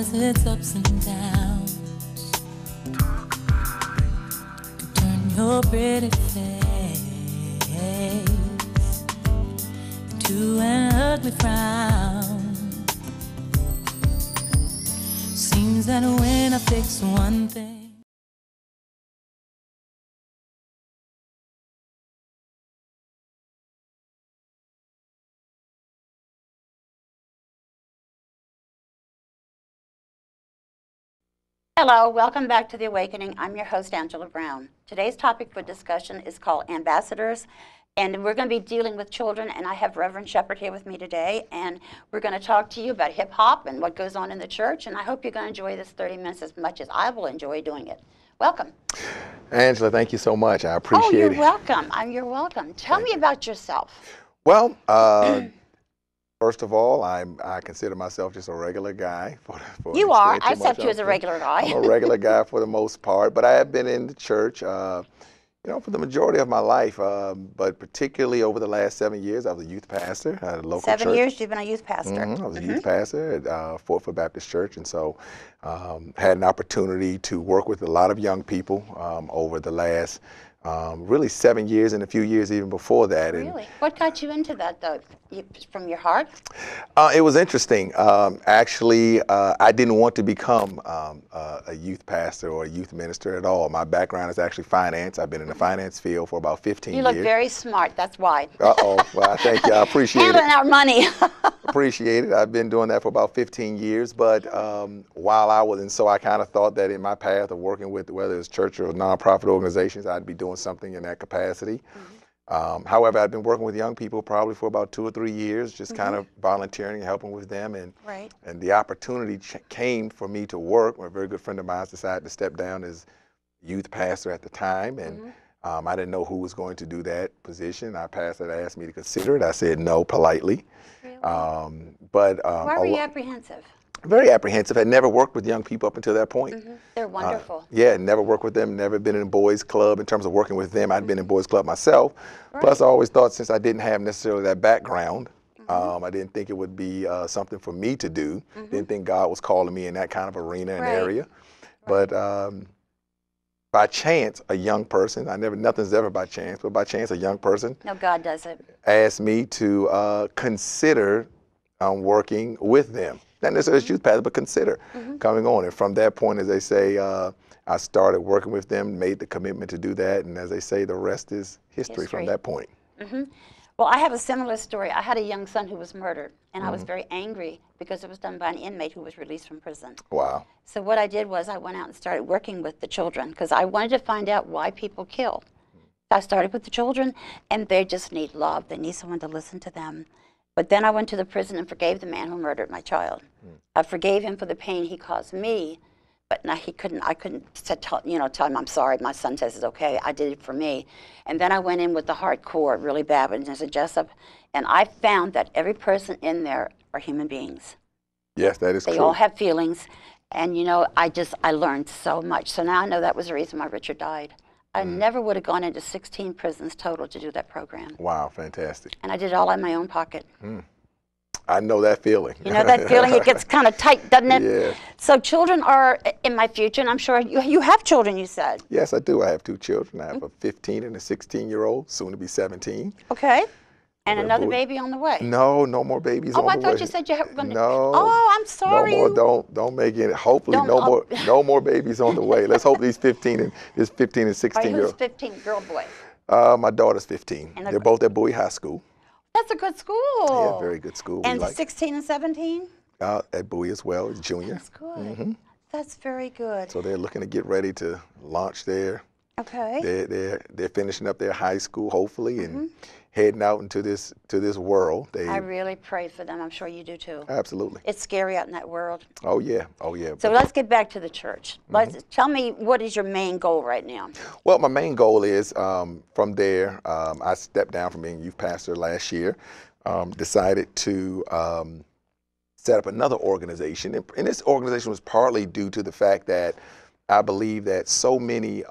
has its ups and downs. Turn your pretty face to an ugly frown. Seems that when I fix one thing. Hello, welcome back to The Awakening. I'm your host, Angela Brown. Today's topic for discussion is called Ambassadors, and we're going to be dealing with children, and I have Reverend Shepherd here with me today, and we're going to talk to you about hip-hop and what goes on in the church, and I hope you're going to enjoy this 30 minutes as much as I will enjoy doing it. Welcome. Angela, thank you so much. I appreciate it. Oh, you're welcome. You're welcome. Tell me about yourself. Well, first of all, I consider myself just a regular guy. You are. I accept you as a regular guy. I'm a regular guy for the most part, but I have been in the church, for the majority of my life, but particularly over the last 7 years, I was a youth pastor at a local church. 7 years you've been a youth pastor. I was a youth pastor at Fort Foot Baptist Church, and so had an opportunity to work with a lot of young people over the last really 7 years and a few years even before that. Really? What got you into that, though? From your heart? It was interesting. Actually, I didn't want to become a youth pastor or a youth minister at all. My background is actually finance. I've been in the finance field for about 15 years. You look very smart. That's why. Uh-oh. Well, thank you. I appreciate it. Handling our money. Appreciate it. I've been doing that for about 15 years. But while I was, and so I kind of thought that in my path of working with, whether it's church or nonprofit organizations, I'd be doing something in that capacity. However, I've been working with young people probably for about 2 or 3 years, just kind of volunteering and helping with them. And the opportunity came for me to work. A very good friend of mine decided to step down as youth pastor at the time. And I didn't know who was going to do that position. Our pastor asked me to consider it. I said no politely. Really? Why were you apprehensive? Very apprehensive. Had never worked with young people up until that point. They're wonderful. Yeah, never worked with them, never been in a boys club in terms of working with them. I'd been in boys club myself. Plus, I always thought since I didn't have necessarily that background, I didn't think it would be something for me to do. Didn't think God was calling me in that kind of arena and area. But by chance, a young person, nothing's ever by chance, but by chance, a young person. No, God does it. Asked me to consider working with them. Not necessarily as youth pastor, but consider coming on. And from that point, as they say, I started working with them, made the commitment to do that. And as they say, the rest is history from that point. Well, I have a similar story. I had a young son who was murdered, and I was very angry because it was done by an inmate who was released from prison. Wow. So what I did was I went out and started working with the children because I wanted to find out why people kill. I started with the children, and they just need love. They need someone to listen to them. But then I went to the prison and forgave the man who murdered my child. I forgave him for the pain he caused me, but now I couldn't tell him I'm sorry. My son says it's okay. I did it for me. And then I went in with the hardcore, really bad ones, as a Jessup, and I found that every person in there are human beings. Yes, that is true. They all have feelings, and I learned so much. So now I know that was the reason why Richard died. I never would have gone into 16 prisons total to do that program. Wow, fantastic. And I did it all out of my own pocket. I know that feeling. You know that feeling? It gets kind of tight, doesn't it? Yeah. So children are in my future, and I'm sure you have children, you said. Yes, I do. I have 2 children. I have a 15 and a 16-year-old, soon to be 17. Okay. And another baby on the way? No, no more babies on the way. Oh, I thought you said you were going to. No. Oh, I'm sorry. No more. Don't make it. Hopefully, no more babies on the way. Let's hope these 15 and 16-year-old. Who's 15, girl, boy? My daughter's 15. They're both at Bowie High School. That's a good school. Yeah, very good school. And 16 and 17? At Bowie as well, junior. That's good. That's very good. So they're looking to get ready to launch their. Okay. They're finishing up their high school, hopefully, and heading out into this world. I really pray for them. I'm sure you do too. Absolutely. It's scary out in that world. Oh yeah, oh yeah. So let's get back to the church. Tell me, what is your main goal right now? Well, my main goal is from there. I stepped down from being youth pastor last year. Decided to set up another organization, and this organization was partly due to the fact that I believe that so many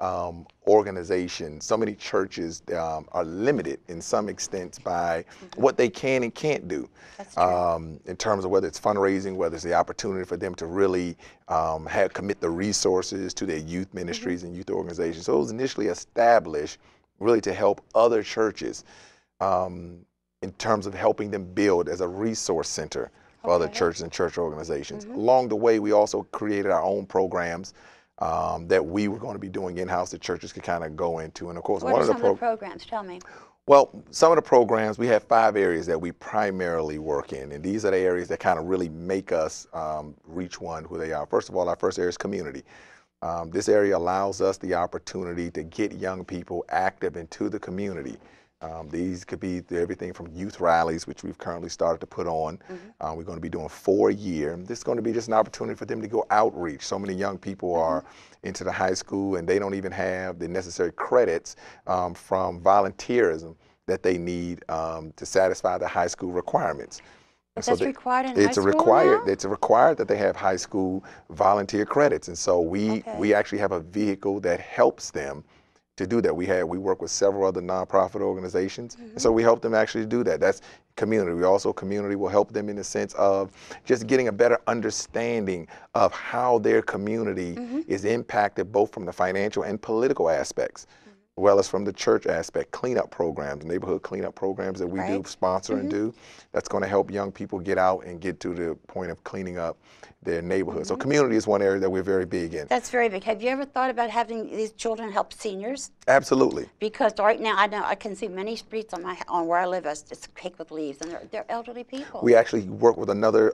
organizations, so many churches are limited in some extent by what they can and can't do. That's true. In terms of whether it's fundraising, whether it's the opportunity for them to really commit the resources to their youth ministries and youth organizations. So it was initially established really to help other churches in terms of helping them build as a resource center for other churches and church organizations. Along the way, we also created our own programs that we were going to be doing in-house that churches could kind of go into. And of course, What are some of the programs? Tell me. Well, some of the programs, we have 5 areas that we primarily work in, and these are the areas that kind of really make us reach one who they are. First of all, our first area is community. This area allows us the opportunity to get young people active into the community. These could be everything from youth rallies, which we've currently started to put on. We're going to be doing 4 a year. This is going to be just an opportunity for them to go outreach. So many young people are into the high school and they don't even have the necessary credits from volunteerism that they need to satisfy the high school requirements. That's required in high school now? It's required that they have high school volunteer credits. And so we actually have a vehicle that helps them to do that. We work with several other nonprofit organizations, and so we help them actually do that. That's community. We also, community will help them in the sense of just getting a better understanding of how their community is impacted both from the financial and political aspects, as well as from the church aspect. Cleanup programs, neighborhood cleanup programs that we do sponsor and do, that's going to help young people get out and get to the point of cleaning up their neighborhood. So community is one area that we're very big in. That's very big. Have you ever thought about having these children help seniors? Absolutely. Because right now I know I can see many streets on where I live as it's caked with leaves, and they're elderly people. We actually work with another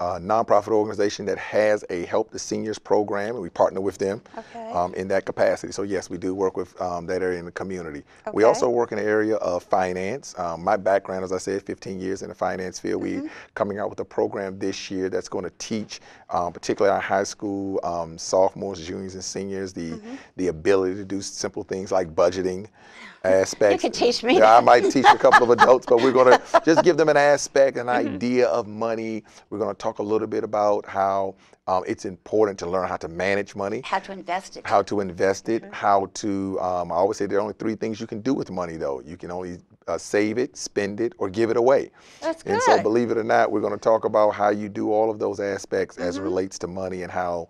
nonprofit organization that has a Help the Seniors program, and we partner with them in that capacity. So yes, we do work with that area in the community. We also work in the area of finance. My background, as I said, 15 years in the finance field. We're coming out with a program this year that's going to teach particularly our high school sophomores, juniors, and seniors the ability to do simple things like budgeting aspects. You can teach me. Yeah, I might teach a couple of adults, but we're going to just give them an aspect, an idea of money. We're going to talk a little bit about how it's important to learn how to manage money. How to invest it. How to invest it. How to, I always say there are only 3 things you can do with money, though. You can only save it, spend it, or give it away. That's good. And so, believe it or not, we're going to talk about how you do all of those aspects as it relates to money, and how,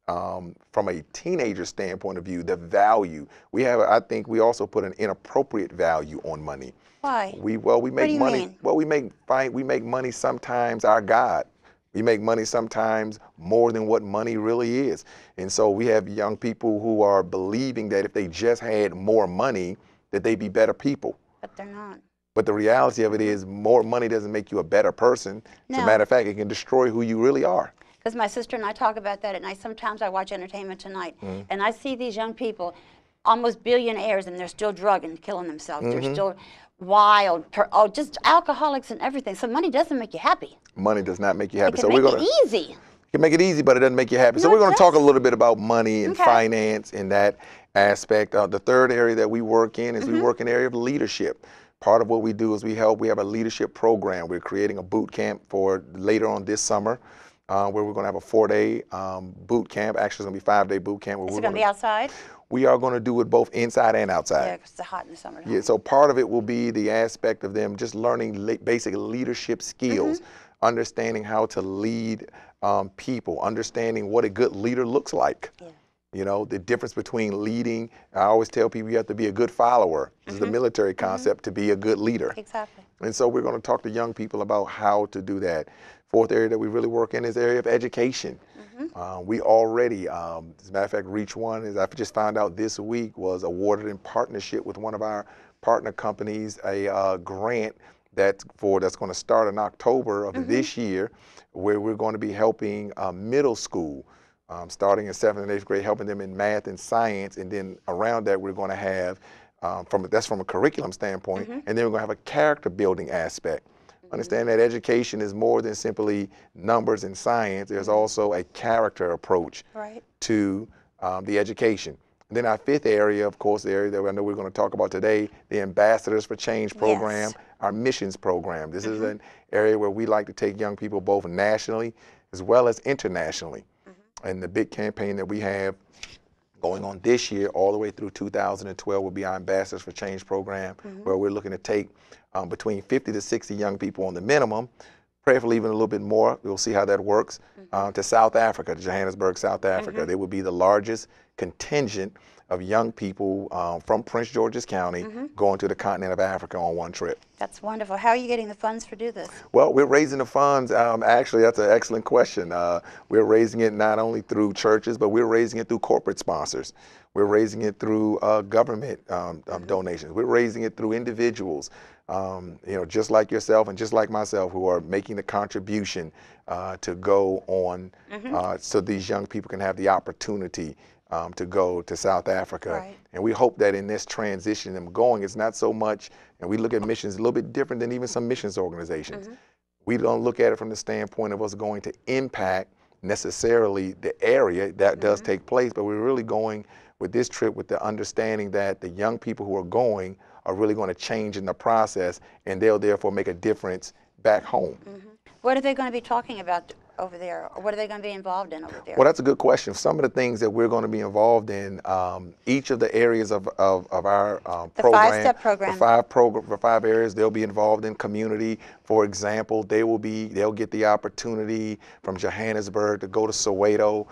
from a teenager standpoint of view, the value we have. I think we also put an inappropriate value on money. Why? We make money. Mean? Well, we make money sometimes our God. We make money sometimes more than what money really is. And so we have young people who are believing that if they just had more money, that they'd be better people. But they're not. But the reality of it is, more money doesn't make you a better person. No. As a matter of fact, it can destroy who you really are. Because my sister and I talk about that at night. Sometimes I watch Entertainment Tonight, and I see these young people, almost billionaires, and they're still drugging, killing themselves. They're still wild, just alcoholics and everything. So money doesn't make you happy. Money does not make you happy. It can make it easy. It can make it easy, but it doesn't make you happy. So we're going to talk a little bit about money and finance in that aspect. The third area that we work in is we work in the area of leadership. Part of what we do is we have a leadership program. We're creating a boot camp for later on this summer, where we're going to have a 4-day boot camp. Actually, it's going to be a 5-day boot camp. Is it going to be outside? We are going to do it both inside and outside. Yeah, because it's hot in the summer. Yeah, so part of it will be the aspect of them just learning basic leadership skills, understanding how to lead people, understanding what a good leader looks like. Yeah. You know, the difference between leading. I always tell people you have to be a good follower. This is the military concept to be a good leader. Exactly. And so we're going to talk to young people about how to do that. Fourth area that we really work in is the area of education. We already, as a matter of fact, Reach One, as I just found out this week, was awarded in partnership with one of our partner companies a grant that's going to start in October of this year, where we're going to be helping middle school, starting in 7th and 8th grade, helping them in math and science, and then around that we're going to have, that's from a curriculum standpoint, and then we're going to have a character building aspect. Understand that education is more than simply numbers and science. There's also a character approach to the education. And then our 5th area, of course, the area that I know we're going to talk about today, the Ambassadors for Change program, our missions program. This is an area where we like to take young people both nationally as well as internationally. And the big campaign that we have Going on this year, all the way through 2012, will be our Ambassadors for Change program, where we're looking to take between 50 to 60 young people on the minimum, prayerfully even a little bit more. We'll see how that works, to South Africa, to Johannesburg, South Africa. They will be the largest contingent of young people from Prince George's County going to the continent of Africa on one trip. That's wonderful. How are you getting the funds for do this? Well, we're raising the funds. Actually, that's an excellent question. We're raising it not only through churches, but we're raising it through corporate sponsors. We're raising it through government donations. We're raising it through individuals, you know, just like yourself and just like myself, who are making the contribution to go on so these young people can have the opportunity to go to South Africa. Right. And we hope that in this transition, them going, it's not so much, and we look at missions a little bit different than even some missions organizations. We don't look at it from the standpoint of us going to impact necessarily the area that does take place, but we're really going with this trip with the understanding that the young people who are going are really going to change in the process, and they'll therefore make a difference back home. What are they going to be talking about over there? Or what are they going to be involved in over there? Well, that's a good question. Some of the things that we're going to be involved in, each of the areas of our The program, five-step program. the five areas, they'll be involved in community. For example, they'll get the opportunity from Johannesburg to go to Soweto,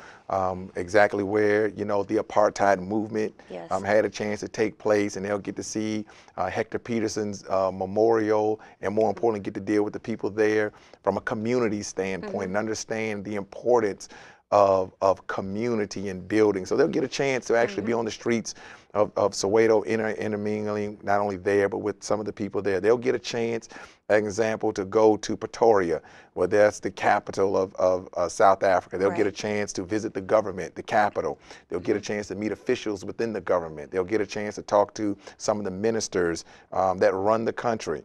exactly where, you know, the apartheid movement had a chance to take place, and they'll get to see Hector Peterson's memorial, and more importantly, get to deal with the people there from a community standpoint and understand the importance of community and building. So they'll get a chance to actually be on the streets of Soweto, intermingling not only there, but with some of the people there. They'll get a chance, an example, to go to Pretoria, where that's the capital of South Africa. They'll get a chance to visit the government, the capital. They'll get a chance to meet officials within the government. They'll get a chance to talk to some of the ministers that run the country.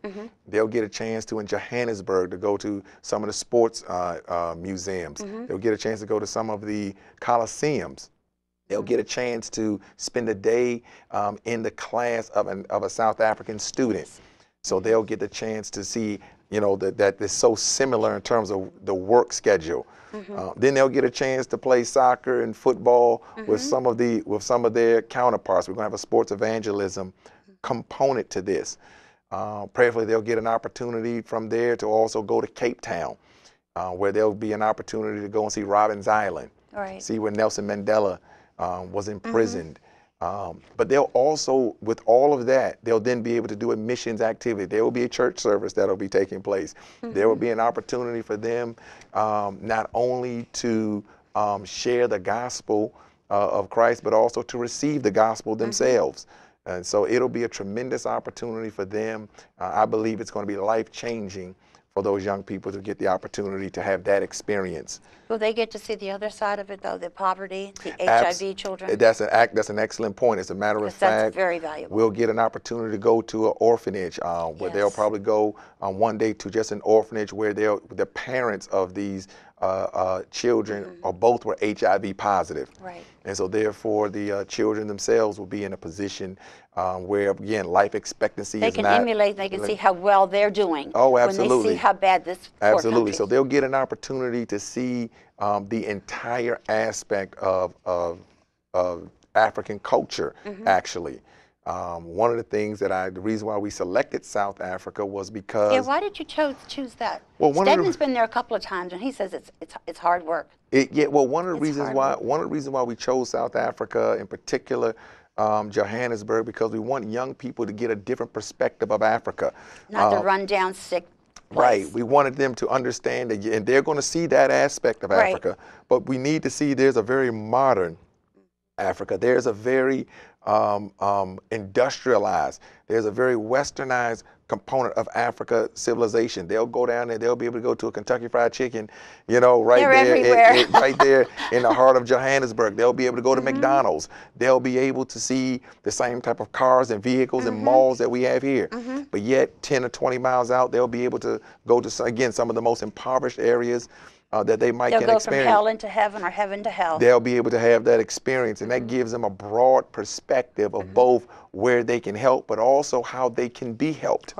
They'll get a chance to, in Johannesburg, to go to some of the sports museums. They'll get a chance to go to some of the coliseums. They'll get a chance to spend a day in the class of a South African student. So they'll get the chance to see, you know, that is so similar in terms of the work schedule. Then they'll get a chance to play soccer and football with some of their counterparts. We're going to have a sports evangelism component to this. Prayerfully, they'll get an opportunity from there to also go to Cape Town, where there'll be an opportunity to go and see Robben's Island, see where Nelson Mandela was imprisoned. But they'll also, with all of that, they'll then be able to do a missions activity. There will be a church service that'll be taking place. There will be an opportunity for them not only to share the gospel of Christ, but also to receive the gospel themselves. And so it'll be a tremendous opportunity for them. I believe it's going to be life-changing for those young people to get the opportunity to have that experience. Will they get to see the other side of it, though, the poverty, the HIV children? That's an excellent point. As a matter of fact, that's very valuable. We'll get an opportunity to go to an orphanage where they'll probably go one day to just an orphanage where the parents of these children or both were HIV positive. And so therefore the children themselves will be in a position where, again, life expectancy is not... They can emulate, they can see how well they're doing. Oh, absolutely. When they see how bad this poor country is. So they'll get an opportunity to see the entire aspect of African culture, actually. One of the things the reason why we selected South Africa was because... Yeah, why did you choose that? Well, Stedman's been there a couple of times, and he says it's hard work. One of the reasons why we chose South Africa, in particular, Johannesburg, because we want young people to get a different perspective of Africa. Not the run-down, sick place. Right. We wanted them to understand that, and they're going to see that aspect of Africa, but we need to see there's a very modern Africa. There's a very industrialized, there's a very westernized component of Africa civilization. They'll go down there, they'll be able to go to a Kentucky Fried Chicken, you know, right there in the heart of Johannesburg. They'll be able to go to McDonald's. They'll be able to see the same type of cars and vehicles and malls that we have here. But yet 10 or 20 miles out, they'll be able to go to, again, some of the most impoverished areas that they might get experience. They'll go from hell into heaven or heaven to hell. They'll be able to have that experience, and that gives them a broad perspective of both where they can help, but also how they can be helped.